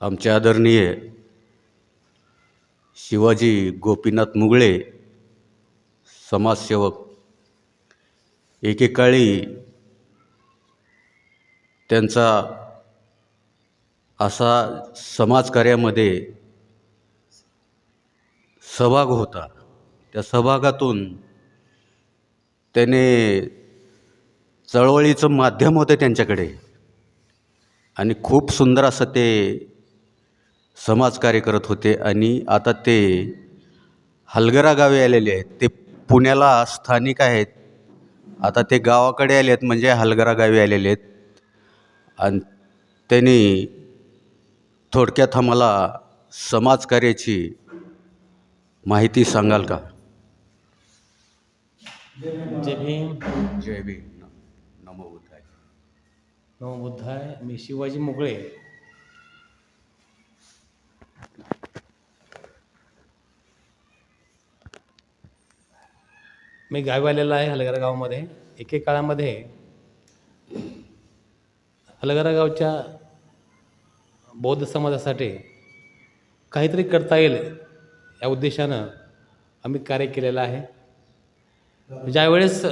आमचे आदरणीय शिवाजी गोपीनाथ मुगळे समाजसेवक एकेकाळी त्यांचा असा समाजकार्यामध्ये सहभाग होता. त्या सहभागातून त्याने चळवळीचं माध्यम होतं त्यांच्याकडे आणि खूप सुंदर असं ते समाजकार्य करत होते. आणि आता ते हलगरा गावी आलेले आहेत. ते पुण्याला स्थानिक आहेत. आता ते गावाकडे आले आहेत, म्हणजे हलगरा गावी आलेले आहेत. आणि त्यांनी थोडक्यात आम्हाला समाजकार्याची माहिती सांगाल का? जय भीम. जय भीम. नमो बुद्धाय. नमो बुद्धाय. मी शिवाजी मुगळे. मी गावी आलेलो आहे हलगरा गावामध्ये. एके काळामध्ये हलगरा गावच्या बौद्ध समाजासाठी काहीतरी करता येईल या उद्देशानं आम्ही कार्य केलेलं आहे. ज्यावेळेस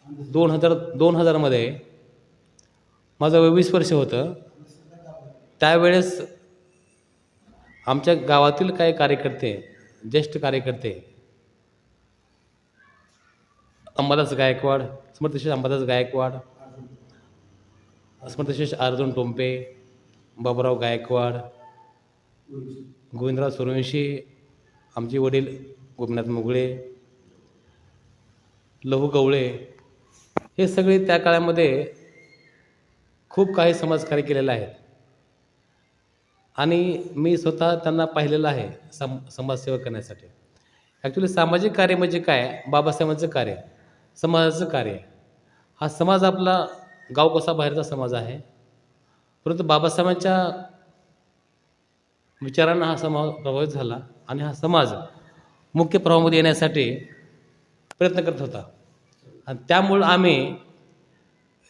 2000मध्ये माझं 22 वर्ष होतं, त्यावेळेस आमच्या गावातील काही कार्यकर्ते, ज्येष्ठ कार्यकर्ते, अंबादास गायकवाड, स्मृतिशेष अंबादास गायकवाड, स्मृतिशेष अर्जुन टोंपे, बाबूराव गायकवाड, गोविंदराव सूर्यवंशी, आमचे वडील गोपीनाथ मुगळे, लहू गवळे, हे सगळे त्या काळामध्ये खूप काही समाजकार्य केलेलं आहे. आणि मी स्वतः त्यांना पाहिलेलं आहे समाजसेवा करण्यासाठी. ॲक्च्युली सामाजिक कार्य म्हणजे काय? बाबासाहेबांचं कार्य, समाजाचं कार्य. हा समाज आपला गाव कसा बाहेरचा समाज आहे, परंतु बाबासाहेबांच्या विचारांना हा समाज प्रभावित झाला आणि हा समाज मुख्य प्रवाहामध्ये येण्यासाठी प्रयत्न करत होता. आणि त्यामुळं आम्ही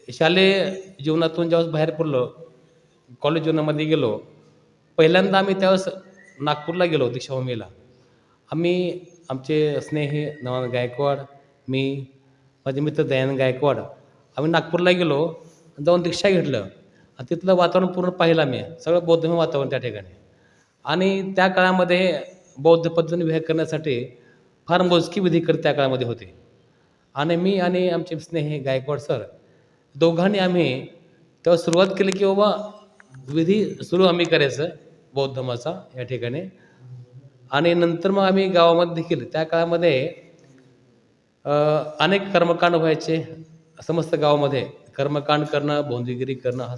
शालेय जीवनातून ज्यावेळेस बाहेर पडलो, कॉलेज जीवनामध्ये गेलो, पहिल्यांदा आम्ही त्यावेळेस नागपूरला गेलो दीक्षाभूमीला. आम्ही आमचे स्नेही नवानंद गायकवाड, मी, माझे मित्र दयानंद गायकवाड, आम्ही नागपूरला गेलो, जाऊन दीक्षा घेतलं आणि तिथलं वातावरण पूर्ण पाहिलं आम्ही. सगळं बौद्धमय वातावरण त्या ठिकाणी. आणि त्या काळामध्ये बौद्ध पद्धतीने विवाह करण्यासाठी फार मोजकी विधी करत त्या काळामध्ये होते. आणि मी आणि आमचे स्नेही गायकवाड सर दोघांनी आम्ही तेव्हा सुरुवात केली की बाबा विधी सुरू आम्ही करायचं बौद्ध धर्माचा या ठिकाणी. आणि नंतर मग आम्ही गावामध्ये देखील त्या काळामध्ये अनेक कर्मकांड व्हायचे. समस्त गावामध्ये कर्मकांड करणं, भोंदूगिरी करणं,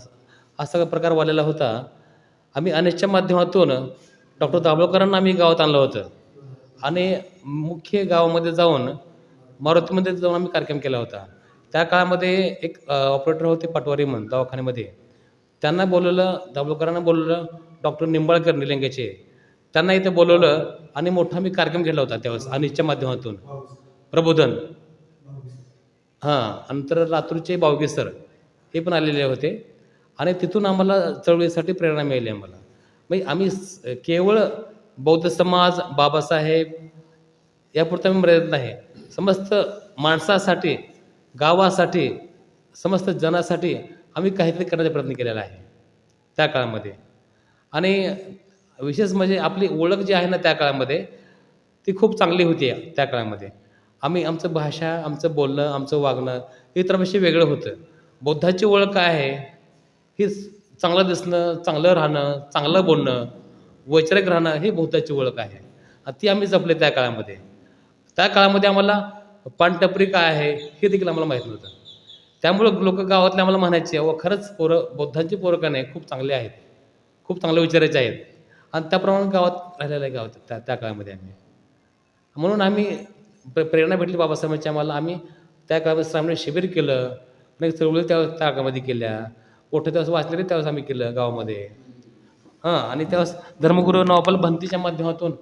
हा सगळा प्रकार वाढलेला होता. आम्ही अनेकच्या माध्यमातून डॉक्टर दाभोळकरांना आम्ही गावात आणलं होतं आणि मुख्य गावामध्ये जाऊन मारुतीमध्ये जाऊन आम्ही कार्यक्रम केला होता. त्या काळामध्ये एक ऑपरेटर होते पटवारी म्हणून दवाखान्यामध्ये. त्यांना बोलवलं, दाभोळकरांना बोलवलं, डॉक्टर निंबाळकर निलंगेचे, त्यांना इथे बोलवलं आणि मोठा आम्ही कार्यक्रम केला होता त्यावेळेस अनिसच्या माध्यमातून. प्रबोधन. नंतर लातूरचे बावगे सर हे पण आलेले होते आणि तिथून आम्हाला चळवळीसाठी प्रेरणा मिळाली आम्हाला. म्हणजे आम्ही केवळ बौद्ध समाज, बाबासाहेब यापुरतं आम्ही मर्यादित नाही. समस्त माणसासाठी, गावासाठी, समस्त जनासाठी आम्ही काहीतरी करण्याचा प्रयत्न केलेला आहे त्या काळामध्ये. आणि विशेष म्हणजे आपली ओळख जी आहे ना त्या काळामध्ये, ती खूप चांगली होती त्या काळामध्ये. आम्ही आमचं भाषा, आमचं बोलणं, आमचं वागणं इतरांपेक्षा वेगळं होतं. बौद्धाची ओळख काय आहे? ही चांगलं दिसणं, चांगलं राहणं, चांगलं बोलणं, वैचारिक राहणं, ही बौद्धाची ओळख आहे. ती आम्ही जपले त्या काळामध्ये. त्या काळामध्ये आम्हाला पानटपरी काय आहे हे देखील आम्हाला माहीत नव्हतं. त्यामुळं लोक गावातले आम्हाला म्हणायचे, अहो खरंच पोरं, बौद्धांची पोरं का नाही खूप चांगले आहेत, खूप चांगल्या विचारायचे आहेत. आणि त्याप्रमाणे गावात राहिलेलं आहे गावात त्या काळामध्ये आम्ही. म्हणून आम्ही प्रेरणा भेटली बाबासाहेबांची आम्हाला. आम्ही त्या काळामध्ये सामने शिबिर केलं, नाही चळवळी त्या काळामध्ये केल्या, मोठं त्यावेळेस वाचलेले त्यावेळेस आम्ही केलं गावामध्ये. आणि त्यावेळेस धर्मगुरू नवापाल भंतीच्या माध्यमातून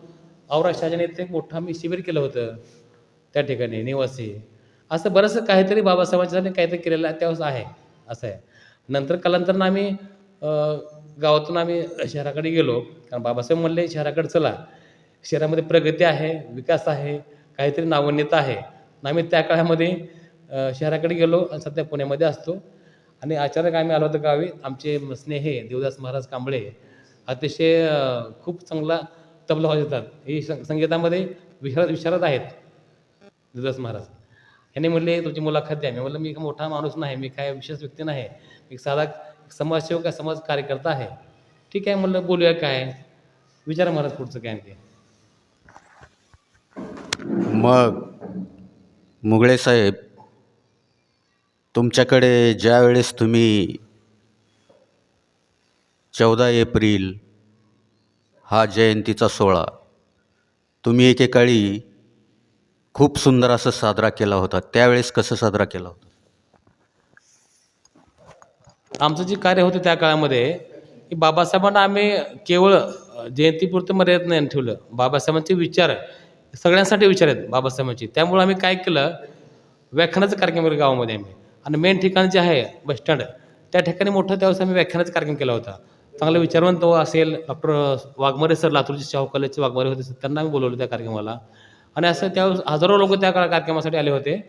औरा शहाजाने इथे एक मोठं आम्ही शिबिर केलं होतं त्या ठिकाणी निवासी. असं बरंचसं काहीतरी बाबासाहेबांच्यासाठी काहीतरी केलेलं आहे त्यावेळेस आहे, असं आहे. नंतर कालांतरानं आम्ही गावातून आम्ही शहराकडे गेलो, कारण बाबासाहेब म्हणले शहराकडे चला, शहरामध्ये प्रगती आहे, विकास आहे, काहीतरी नाविन्यता आहे. आणि आम्ही त्या काळामध्ये शहराकडे गेलो आणि सध्या पुण्यामध्ये असतो. आणि अचानक आम्ही आलो होतो गावी. आमचे स्नेही देवदास महाराज कांबळे अतिशय खूप चांगला तबला वाजवतात. हे संगीतामध्ये विशारद आहेत देवदास महाराज. ह्यांनी म्हणले तुमची मुलाखत द्या. मी म्हणलं मी मोठा माणूस नाही, मी काय विशेष व्यक्ती नाही, एक साधा समाजसेवक आहे, समाज कार्यकर्ता आहे. ठीक आहे म्हणलं, बोलूया काय, विचारा महाराज पुढचं काय आणखी. मग मुगळे साहेब, तुमच्याकडे ज्या वेळेस तुम्ही 14 एप्रिल हा जयंतीचा सोहळा तुम्ही एकेकाळी खूप सुंदर असं साजरा केला होता, त्यावेळेस कसं साजरा केला होता? आमचं जे कार्य होतं त्या काळामध्ये, की बाबासाहेबांना आम्ही केवळ जयंतीपुरतं मर्यादित नाही ठेवलं. बाबासाहेबांचे विचार सगळ्यांसाठी विचार आहेत बाबासाहेबांचे. त्यामुळे आम्ही काय केलं, व्याख्यानाचा कार्यक्रम केला गावामध्ये आम्ही. आणि मेन ठिकाण जे आहे बसस्टँड, त्या ठिकाणी मोठं त्यावेळेस आम्ही व्याख्यानाचा कार्यक्रम केला होता. चांगलं विचारवंत असेल, डॉक्टर वाघमारे सर, लातूरचे शाहू कॉलेजचे वाघमारे होते, त्यांना आम्ही बोलवलं त्या कार्यक्रमाला. आणि असं त्यावेळेस हजारो लोक त्या कार्यक्रमासाठी आले होते.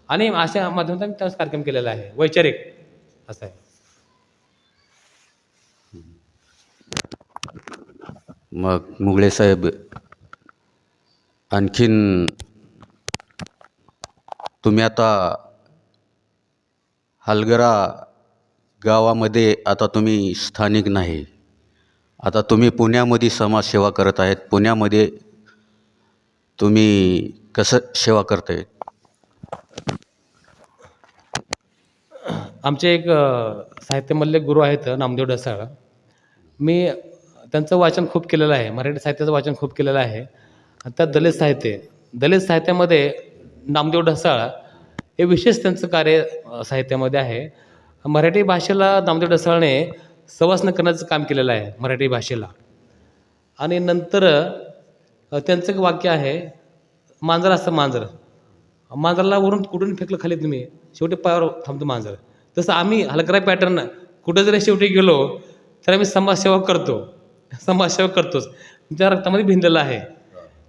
आणि अशा माध्यमातून आम्ही त्यावेळेस कार्यक्रम केलेला आहे, वैचारिक असं आहे. मग मुगळे साहेब, आणखीन तुम्ही आता हलगरा गावामध्ये आता तुम्ही स्थानिक नाही, आता तुम्ही पुण्यामध्ये समाजसेवा करत आहेत. पुण्यामध्ये तुम्ही कसं सेवा करताय? आमचे एक साहित्यमधले गुरु आहेत नामदेव ढसाळ. मी त्यांचं वाचन खूप केलेलं आहे, मराठी साहित्याचं वाचन खूप केलेलं आहे. त्यात दलित साहित्यामध्ये नामदेव ढसाळ हे विशेष त्यांचं कार्य साहित्यामध्ये आहे. मराठी भाषेला नामदेव ढसाळने सवासण करण्याचं काम केलेलं आहे मराठी भाषेला. आणि नंतर त्यांचं एक वाक्य आहे, मांजर असतं मांजराला वरून कुठून फेकलं खाली तुम्ही, शेवटी पायावर थांबतो मांजर. तसं आम्ही हलगरा पॅटर्न कुठं जरी शेवटी गेलो तर आम्ही समाजसेवा करतोच. त्या रक्तामध्ये भिनलेलं आहे.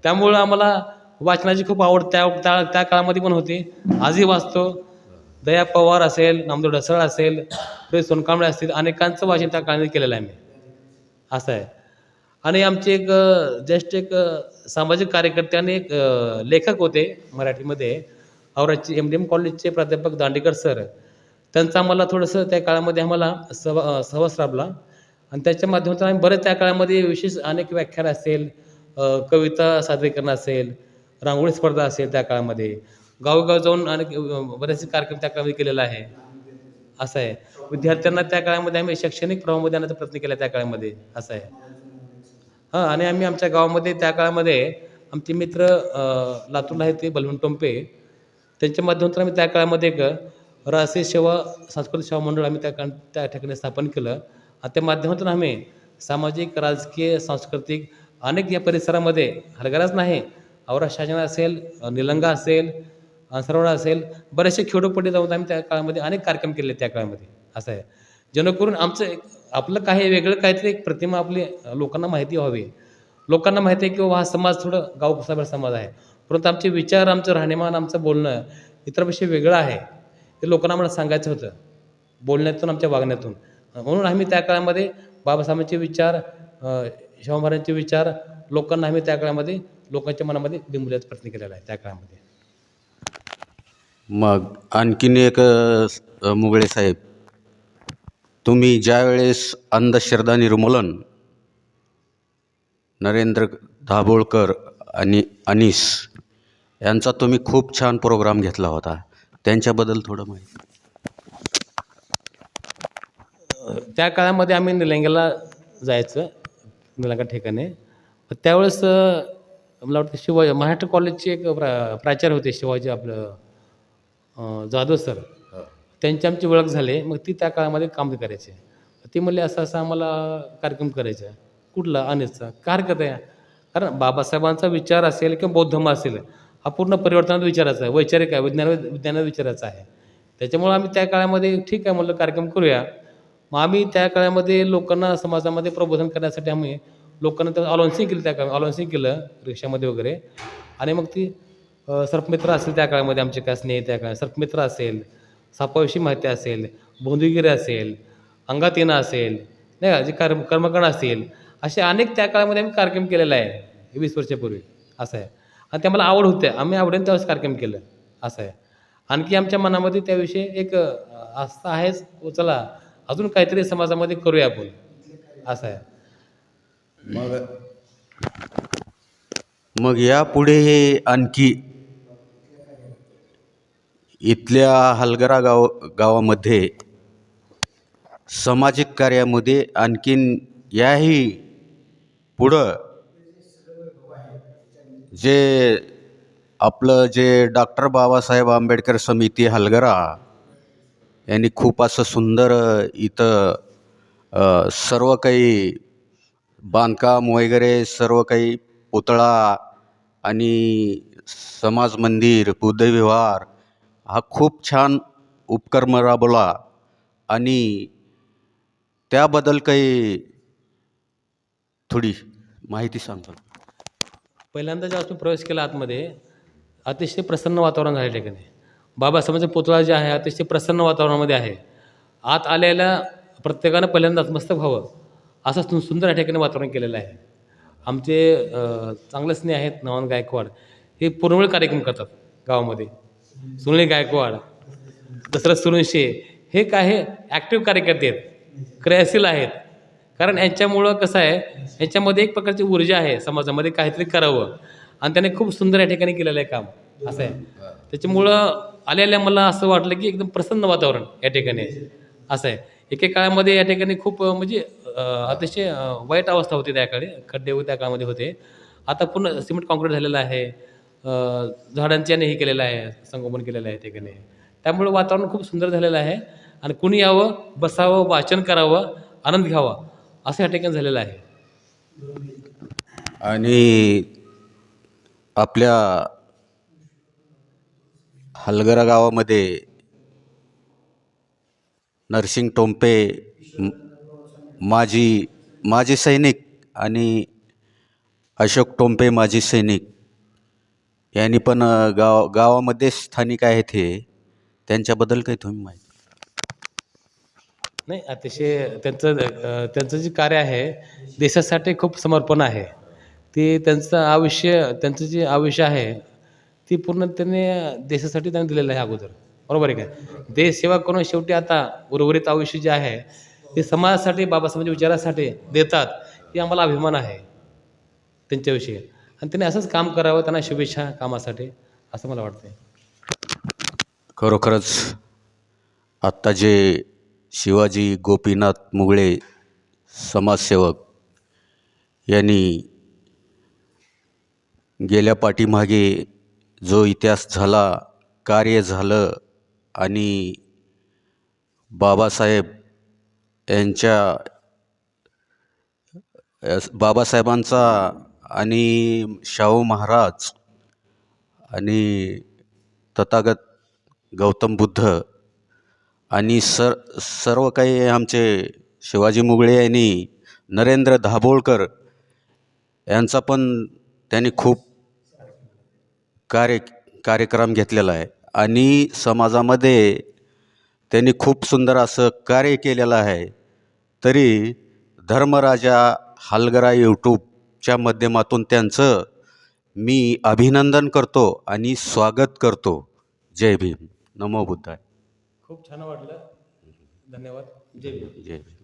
त्यामुळं आम्हाला वाचनाची खूप आवड त्या काळामध्ये पण होती, आजही वाचतो. दया पवार असेल, नामदेव ढसाळ असेल, सोनकांबळे असतील, अनेकांचं वाचन त्या काळामध्ये केलेलं आहे मी, असं आहे. आणि आमचे एक ज्येष्ठ एक सामाजिक कार्यकर्ते आणि एक लेखक होते मराठीमध्ये, औरादचे MDM कॉलेजचे प्राध्यापक दांडेकर सर. त्यांचं आम्हाला थोडंसं त्या काळामध्ये आम्हाला सहवास लाभला. आणि त्याच्या माध्यमातून आम्ही बरेच त्या काळामध्ये विशेष अनेक व्याख्यान असेल, कविता सादरीकरण असेल, रांगोळी स्पर्धा असेल, त्या काळामध्ये गावोगाव जाऊन अनेक बरेचसे कार्यक्रम त्या काळामध्ये केलेला आहे, असं आहे. विद्यार्थ्यांना त्या काळामध्ये आम्ही शैक्षणिक प्रवाहामध्ये आणण्याचा प्रयत्न केला त्या काळामध्ये, असं आहे. हां, आणि आम्ही आमच्या गावामध्ये त्या काळामध्ये आमचे मित्र लातूरला आहेत ते बलवंत टोंपे, त्यांच्या माध्यमातून आम्ही त्या काळामध्ये एक राष्ट्रीय सेवा सांस्कृतिक सेवा मंडळ आम्ही त्या ठिकाणी स्थापन केलं. आणि त्या माध्यमातून आम्ही सामाजिक, राजकीय, सांस्कृतिक अनेक या परिसरामध्ये, हलगराच नाही, औराद शाहजहान असेल, निलंगा असेल, सरवडा असेल, बरेचसे खेडोपाडी जाऊन आम्ही त्या काळामध्ये अनेक कार्यक्रम केले त्या काळामध्ये, असं आहे. जेणेकरून आमचं आपलं काही वेगळं काहीतरी एक प्रतिमा आपली लोकांना माहिती व्हावी. लोकांना माहिती आहे की हा समाज थोडं गावकुसाबर समाज आहे, परंतु आमचे विचार, आमचं राहणीमान, आमचं बोलणं इतरपेक्षा वेगळं आहे, हे लोकांना आम्हाला सांगायचं होतं बोलण्यातून, आमच्या वागण्यातून. म्हणून आम्ही त्या काळामध्ये बाबासाहेबांचे विचार, शाहू महाराजांचे विचार लोकांना आम्ही त्या काळामध्ये लोकांच्या मनामध्ये बिंबवण्याचा प्रयत्न केलेला आहे त्या काळामध्ये. मग आणखीन एक मुगळे साहेब, तुम्ही ज्यावेळेस अंधश्रद्धा निर्मूलन नरेंद्र दाभोळकर आणि अनीस यांचा तुम्ही खूप छान प्रोग्राम घेतला होता, त्यांच्याबद्दल थोडं माहिती. त्या काळामध्ये आम्ही निलंग्याला जायचं, निलंगा ठिकाणी. त्यावेळेस मला वाटतं महाराष्ट्र कॉलेजचे एक प्राचार्य होते, शिवाजी आपलं जाधव सर. त्यांची आमची ओळख झाली. मग ती त्या काळामध्ये काम करायचे. ती म्हणले असं असं आम्हाला कार्यक्रम करायचा आहे. कुठला? अनेसचा. काय हरकत आहे, कारण बाबासाहेबांचा विचार असेल किंवा बौद्ध धर्म असेल, हा पूर्ण परिवर्तनात विचारायचा आहे, वैचारिक आहे, विज्ञानात विचारायचा आहे. त्याच्यामुळं आम्ही त्या काळामध्ये ठीक आहे म्हणलं कार्यक्रम करूया. मग आम्ही त्या काळामध्ये लोकांना समाजामध्ये प्रबोधन करण्यासाठी आम्ही लोकांना तर अलाउन्सिंग केलं, त्या काळात अलाउन्सिंग केलं रिक्षामध्ये वगैरे. आणि मग ती सर्पमित्र असेल त्या काळामध्ये आमचे काय स्नेह त्या काळात सर्पमित्र असेल, सापाविषयी माहिती असेल, भोंदूगिरी असेल, अंगात येणं असेल, नाही का, जे कर्मकांड असतील, असे अनेक त्या काळामध्ये आम्ही कार्यक्रम केलेला आहे 20 वर्षापूर्वी, असं आहे. आणि ते आम्हाला आवड होते, आम्ही आवडीने त्यावेळेस कार्यक्रम केलं, असं आहे. आणखी आमच्या मनामध्ये त्याविषयी एक आस्था आहेच, चला अजून काहीतरी समाजामध्ये करूया आपण, असं आहे. मग मग यापुढे हे आणखी इथल्या हलगरा गावामध्ये सामाजिक कार्यामध्ये आणखीन याही पुढं जे आपलं जे डॉक्टर बाबासाहेब आंबेडकर समिती हलगरा यांनी खूप असं सुंदर इथं सर्व काही बांधकाम वगैरे सर्व काही पुतळा आणि समाज मंदिर बुद्धविहार हा खूप छान उपक्रम राबवला आणि त्याबद्दल काही थोडी माहिती सांगतो. पहिल्यांदा जेव्हा तुम्ही प्रवेश केला आतमध्ये, अतिशय प्रसन्न वातावरण आहे ठिकाणी. बाबासाहेबांचा पुतळा जे आहे अतिशय प्रसन्न वातावरणामध्ये आहे. आत आलेल्या प्रत्येकानं पहिल्यांदा नतमस्तक व्हावं असं सुंदर या ठिकाणी वातावरण केलेलं आहे. आमचे चांगले स्नेह आहेत नवान गायकवाड, हे पूर्णवेळ कार्यक्रम करतात गावामध्ये. सुनील गायकवाड, दशरथ सुरवंशी हे काय हे ॲक्टिव्ह कार्यकर्ते आहेत, क्रियाशील आहेत. कारण यांच्यामुळं कसं आहे, यांच्यामध्ये एक प्रकारची ऊर्जा आहे समाजामध्ये काहीतरी करावं, आणि त्याने खूप सुंदर या ठिकाणी केलेलं आहे काम, असं आहे. त्याच्यामुळं आलेल्या मला असं वाटलं की एकदम प्रसन्न वातावरण या ठिकाणी आहे, असं आहे. एके काळामध्ये या ठिकाणी खूप म्हणजे अतिशय वाईट अवस्था होती त्या काळी, खड्डे वगैरे त्या काळामध्ये होते. आता पूर्ण सिमेंट कॉन्क्रीट झालेलं आहे, झाडांच्याने हे केलेलं आहे, संगोपन केलेलं आहे ठिकाणी. त्यामुळं वातावरण खूप सुंदर झालेलं आहे आणि कुणी यावं, बसावं, वाचन करावं, आनंद घ्यावा असं या ठिकाणी झालेलं आहे. आणि आपल्या हलगरा गावामध्ये नरसिंग टोंपे माजी माजी सैनिक आणि अशोक टोंपे माजी सैनिक यांनी पण गावामध्ये स्थानिक आहेत हे, त्यांच्याबद्दल काही तुम्ही माहिती? नाही, अतिशय त्यांचं जे कार्य आहे देशासाठी खूप समर्पण आहे. ते त्यांचं जे आयुष्य आहे ती पूर्ण त्यांनी देशासाठी त्यांनी दिलेलं आहे अगोदर, बरोबर आहे काय. देश सेवा करून शेवटी आता उर्वरित आयुष्य जे आहे ते समाजासाठी बाबासाहेबांच्या विचारासाठी देतात, हे आम्हाला अभिमान आहे त्यांच्याविषयी. आणि त्यांनी असंच काम करावं, त्यांना शुभेच्छा कामासाठी असं मला वाटतं. खरोखरच आत्ता जे शिवाजी गोपीनाथ मुगळे समाजसेवक यांनी गेल्या पाठीमागे जो इतिहास झाला, कार्य झालं आणि बाबासाहेबांचा आणि शाहू महाराज आणि तथागत गौतम बुद्ध आणि सर्व काही आमचे शिवाजी मुगळे यांनी नरेंद्र दाभोळकर यांचा पण त्यांनी खूप कार्यक्रम घेतलेला आहे आणि समाजामध्ये त्यांनी खूप सुंदर असं कार्य केलेलं आहे. तरी धर्मराजा हलगरा यूट्यूबच्या माध्यमातून त्यांचं मी अभिनंदन करतो आणि स्वागत करतो. जय भीम, नमो बुद्धाय. खूप छान वाटलं, धन्यवाद. जय भीम. जय भीम.